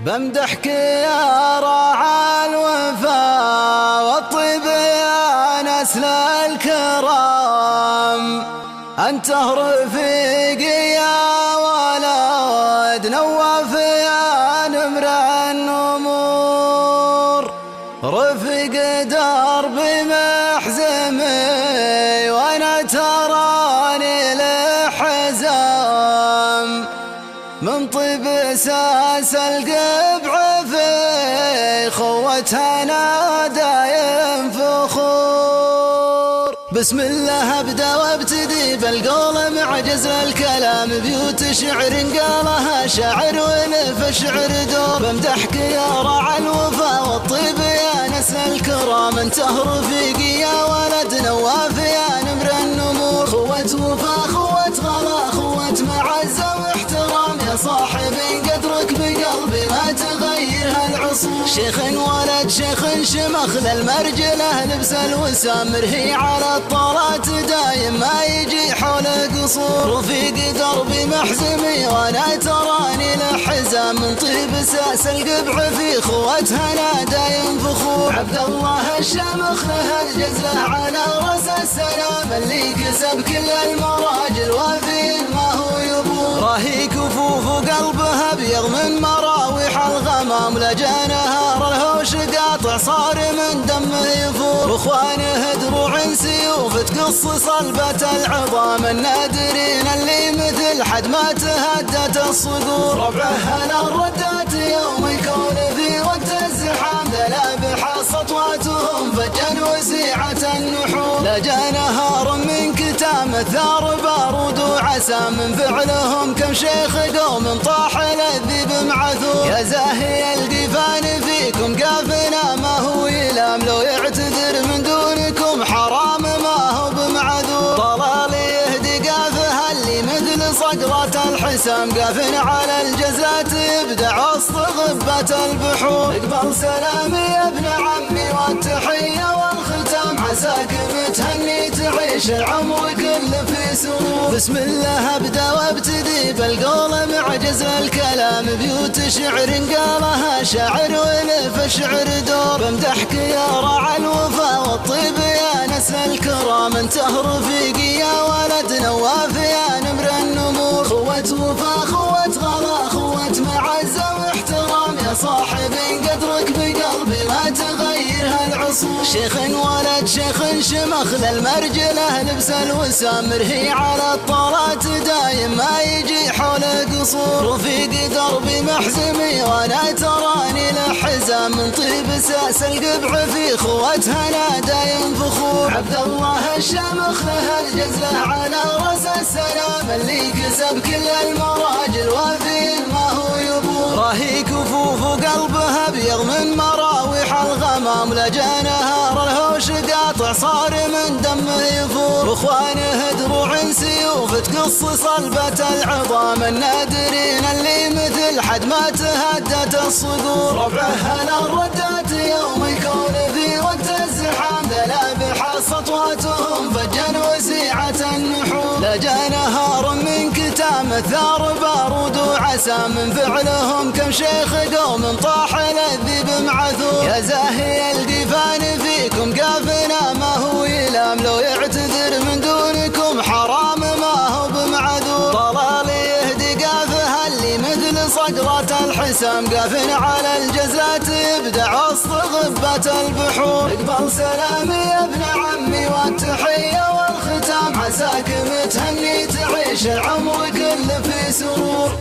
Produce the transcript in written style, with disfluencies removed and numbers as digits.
بمدحك يا راعى الوفا والطيب يا نسل الكرام، أنت رفيقي يا ولد نواف يا نمر النمور، رفيق دربي محزمي وانا تراني لحزام، من طيب ساس القبع في خوتها دايم فخور. بسم الله ابدا وابتدي بالقول معجز الكلام، بيوت شعر قالها شاعر ولف الشعر دور، بمدحك يا راعى الوفا والطيب يا نسل الكرام، انت رفيقي يا ولد نواف يا نمر النمور، خوة وفا خوة غلا خوة معزة واحترام، يا صاحبي قدرك بقلبي ما تغير هالعصور، شيخ ولد شيخ شمخ للمرجله لبس الوسام، مرهي على الطلات دايم ما يجي حول قصور، رفيق دربي محزمي وانا تراني لحزام، من طيب ساس القبع في خوتها انا دايم فخور، عبد الله الشمخ له الجزله على راس السلام، اللي كسب كل المراجل وفي ما هو يبور، راهي كفوف قلبها ابيض من مراوح الغمام، لجا نهار الهوش قاطع صار من دمه يفور، واخوانه دروع سيوف تقص صلبة العظام، النادرين اللي مثل حد ما تهدت الصقور، ربعه هلا الردات يوم يكون في وقت الزحام، ذلابح سطواتهم فجا وسيعة النحور، لجا نهار من كتام الثار بارود وعسام، من فعلهم كم شيخ قوم طاح للذيب معثور، يا زاهي القفان فيكم قافنا ما هو يلام، لو يعتذر من دونكم حرام ما هو بمعذور، طلال يهدي قافها اللي مثل صقرة الحسام، قافن على الجزات يبدع وسط غبة البحور، اقبل سلامي يا ابن عمي والتحية والختام، عساك متهني تعيش العمر كله في سرور، بسم الله ابدا وابتدي بالقول معجز الكلام، بيوت شعر قالها شاعر ولف الشعر دور، بمدحك يا راعى الوفا والطيب يا نسل الكرام، انت رفيقي يا ولد نواف يا نمر النمور، خوة وفا خوة غلا خوة معزة واحترام، يا صاحبي قدرك بقلبي ما تغير هالعصور، شيخ ولد شيخ شمخ للمرجله لبس الوسام، مرهي على الطلات دايم ما يجي حول قصور، رفيق دربي محزمي وانا تراني لحزام، من طيب ساس القبع في خوتها انا دايم فخور، عبد الله الشمخ له الجزله على راس السلام، اللي كسب كل المراجل وفي ما هو يبور، راهي كفوف قلبها ابيض من مراوح الغمام، لجا نهار الهوش قاطع صار من دمه يفور، واخوانه دروع سيوف تقص صلبة العظام، النادرين اللي مثل حد ما تهدت الصقور، ربعه هلا الردات يوم يكون في وقت الزحام، ذلابح سطواتهم فجا وسيعة النحور، لجا نهار من كتام الثار بارود وعسام، من فعلهم كم شيخ قوم طاح للذيب معثور، يا زاهي القفان فيكم قافنا ما هو يلام، لو يعتذر من دونكم حرام ما هو بمعذور، طلال يهدي قافها اللي مثل صقرة الحسام، قافن على الجزات يبدع وسط غبة البحور، اقبل سلامي يا ابن عمي والتحية والختام، عساك متهني تعيش العمر كله في سرور.